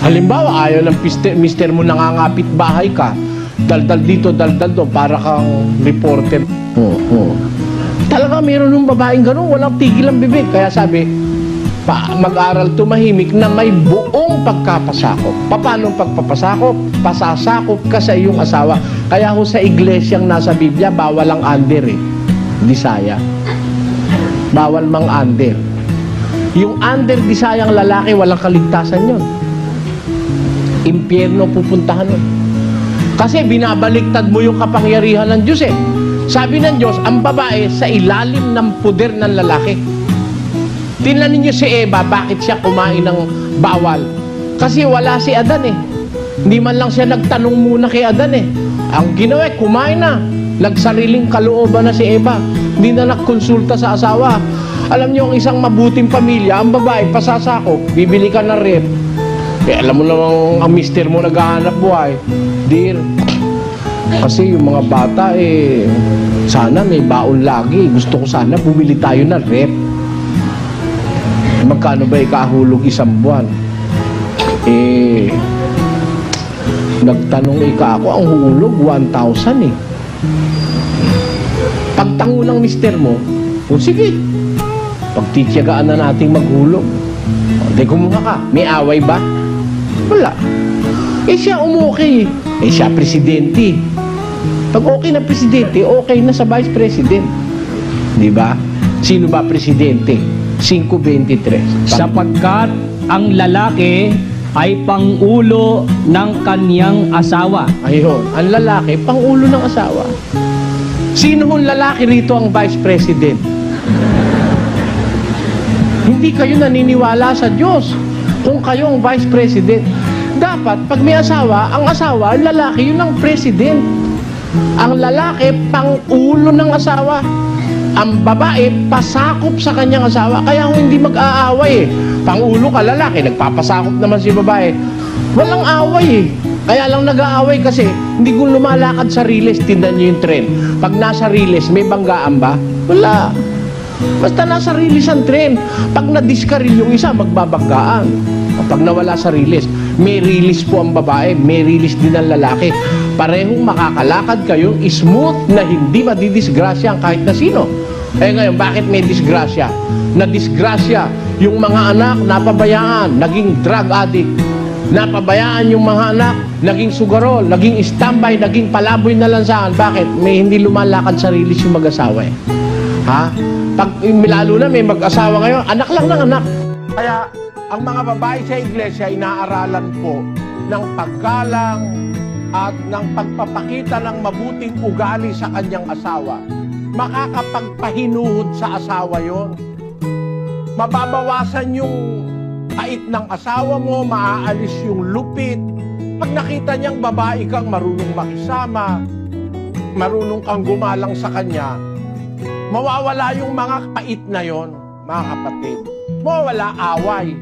Halimbawa, ayaw ng mister mo nangangapit bahay ka, daldal dito, daldal doon, para kang reporter. Talaga meron ng babaeng ganun, walang tigil ang bibig. Kaya sabi, mag-aral tumahimik na may buong pagkapasakop. Paano pagpapasakop? Pasasakop ka sa iyong asawa. Kaya ho sa iglesyang nasa Biblia, bawal ang under eh. Disaya. Bawal mang under. Yung under disayang lalaki, walang kaligtasan yun. Impyerno pupuntahan nun. Kasi binabaliktad mo yung kapangyarihan ng Diyos eh. Sabi ng Diyos, ang babae sa ilalim ng puder ng lalaki. Tingnan ninyo si Eva, bakit siya kumain ng bawal? Kasi wala si Adan eh. Hindi man lang siya nagtanong muna kay Adan eh. Ang ginawa, kumain na. Nagsariling kalooban na si Eva. Hindi na nagkonsulta sa asawa. Alam niyo, ang isang mabuting pamilya, ang babae, pasasakop, bibili ka ng rep. Eh, alam mo namang ang mister mo naghahanap buhay. Dear, kasi yung mga bata eh, sana may baon lagi. Gusto ko sana bumili tayo ng rep. Magkano ba ikahulog isang buwan? Eh, nagtanong ako, ang hulog 1,000 eh. Pagtango ng mister mo, o sige, pagtitiyagaan na nating maghulog. Hindi, kumuha ka. May away ba? Wala. Eh siya umukay. Eh siya presidente. Pag okay na presidente, okay na sa vice president. Di ba? Sino ba presidente? 5:23. Sapagkat ang lalaki ay pangulo ng kaniyang asawa. Ayun, ang lalaki, pangulo ng asawa. Sino hong lalaki rito ang vice president? Hindi kayo naniniwala sa Diyos kung kayo ang vice president. Dapat, pag may asawa, ang asawa, ang lalaki, yun ang president. Ang lalaki, pangulo ng asawa. Ang babae, pasakop sa kanyang asawa. Kaya hindi mag-aaway eh. Pangulo ka, lalaki, nagpapasakop naman si babae. Walang away eh. Kaya lang nag-aaway kasi hindi ko lumalakad sa riles. Tindan nyo yung tren. Pag nasa riles, may banggaan ba? Wala. Basta nasa riles ang tren. Pag nadiskaril yung isa, magbabanggaan. Pag nawala sa riles, may rilis po ang babae, may rilis din ang lalaki. Parehong makakalakad kayong smooth na hindi madidisgrasya ang kahit na sino. Eh ngayon, bakit may disgrasya? Na-disgrasya yung mga anak, napabayaan, naging drug addict. Napabayaan yung mga anak, naging sugarol, naging standby, naging palaboy na lansangan. Bakit? May hindi lumalakad sa rilis yung mag-asawa eh. Ha? Pag lalo na may mag-asawa ngayon, anak lang ng anak. Kaya ang mga babae sa iglesia, inaaralan po ng paggalang at ng pagpapakita ng mabuting ugali sa kanyang asawa. Makakapagpahinuhod sa asawa yon. Mababawasan yung pait ng asawa mo, maaalis yung lupit. Pag nakita niyang babae kang marunong makisama, marunong kang gumalang sa kanya, mawawala yung mga pait na yon, mga kapatid. Mawawala away.